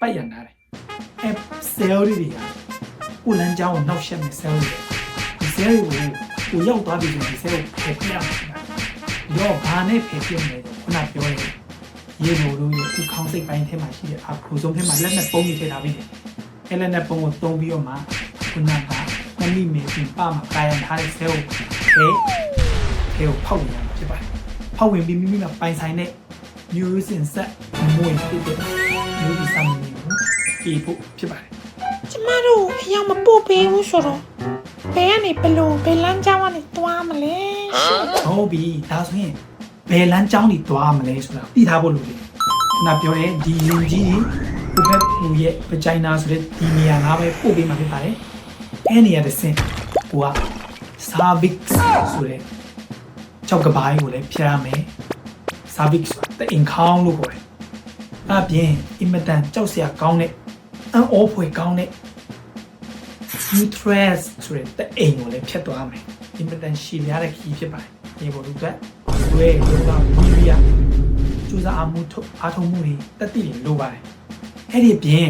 ပိုက်ရနာတယ်အဲဆဲလ်တွေကကိုလမ်းကြောင်းကိုနောက်ရှက်နေဆဲလ်တွေဒီဆဲလ်ကိုရောက်သွားပြီဆိုရင်ဒီဆဲလ်ကိုဖယ်ပြရမှာရောဘာနဲ့ဖယ်ပြနေလဲခုနပြောတယ်ရေမို့လို့ရဲ့ဒီခေါင်းစိတ်ပိုင်းထဲမှာရှိတဲ့အခူဆုံးထဲမှာလက်နဲ့ပုံးနေထည့်ထားပြီးတယ်အဲလက်နဲ့ပုံးကိုတုံးပြီးတော့မှခုနကမမိမေပြင်ပမှာကာယံထားတဲ့ဆဲလ်ကိုဖယ်ဖောက်နေရမှာဖြစ်ပါတယ်ဖောက်ဝင်ပြီးမိမိကပိုင်ဆိုင်တဲ့မျိုးစင်ဆက်မွေဖြစ်တဲ့မျိုးဒီစမ်းမျိုးကိုပြေဖို့ဖြစ်ပါတယ်ကျမတို့အရောက်မပို့ပေးဘူးဆိုတော့ဘယ်ကနေဘလို့ဘယ်လမ်းကြောင်းကနေသွားမလဲဟုတ်ပြီဒါဆိုရင်ဘယ်လမ်းကြောင်းကြီးသွားမလဲဆိုတာသိထားဖို့လိုတယ်ခုနပြောတဲ့ဒီရင်ကြီးကိုဖက်လူရဲ့ဗဂျိုင်နာဆိုတဲ့ဒီနေရာငါပဲပို့ပေးမှာဖြစ်ပါတယ်အဲ့နေရာတစ်ဆင့်ကိုက cervix ဆိုတဲ့ကြောက်ကပိုင်းကိုလည်းဖျက်ရမယ် cervix ဆိုတာအင်ခေါင်းလို့ခေါ်တယ်အပြင်အင်မတန်ကြောက်စရာကောင်းတဲ့အံ့ဩဖွယ်ကောင်းတဲ့ uterus ဆိုတဲ့အိမ်ကိုလည်းဖျက်သွားမယ်အင်မတန်ရှည်ပြားတဲ့ခီးဖြစ်ပါတယ်ဒီပေါ်လူကဆွဲလောကဝီရီယာကျူစာအားထုံမှုတွေတက်တိတွေလိုပါတယ်အဲ့ဒီပြင်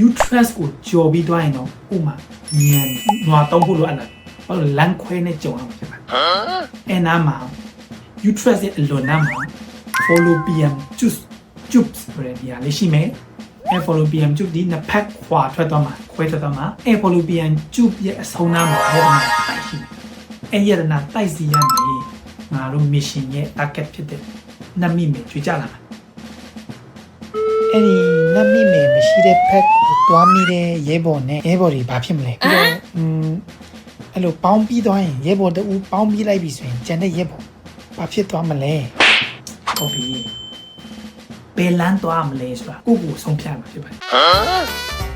uterus ကိုကြော်ပြီးသွားရင်တော့ဥမာညံနွားတောင်းဖို့လိုအပ်လာဘာလို့လမ်းခွဲနဲ့ကြုံအောင်ဖြစ်ပါတယ်အဲ့နာမှာ uterus ရဲ့အလွန်နာမှာ fallopian tubes ဆိုတဲ့နေရာလေးရှိမယ်fallopian tube ဒီနှစ်ဖက်ခွာထွက်သွားမှာခွဲထွက်သွားမှာfallopian tube ရဲ့အဆုံးနာမှာရတနာတိုက်ရှိတယ်အဲ့ရတနာတိုက်စီရနေငါတို့ mission ရဲ့ target ဖြစ်တဲ့နတ်မိမေကြွေကြလာမှာအဲ့ဒီနတ်မိမေမရှိတဲ့ဖက်ကိုသွားမိတဲ့ရဲဘော်နဲ့ရဲဘော်တွေဘာဖြစ်မလဲပြီးတော့အဲ့လိုပေါင်းပြီးသွားရင်ရဲဘော်တူပေါင်းပြီးလိုက်ပြီဆိုရင်ကျန်တဲ့ရဲဘော်ဘာဖြစ်သွားမလဲဟုတ်ပြီဘယ်လမ်းသွားမလဲဆိုတာကိုယ့်ကိုဆုံးဖြတ်မှာဖြစ်ပါတယ်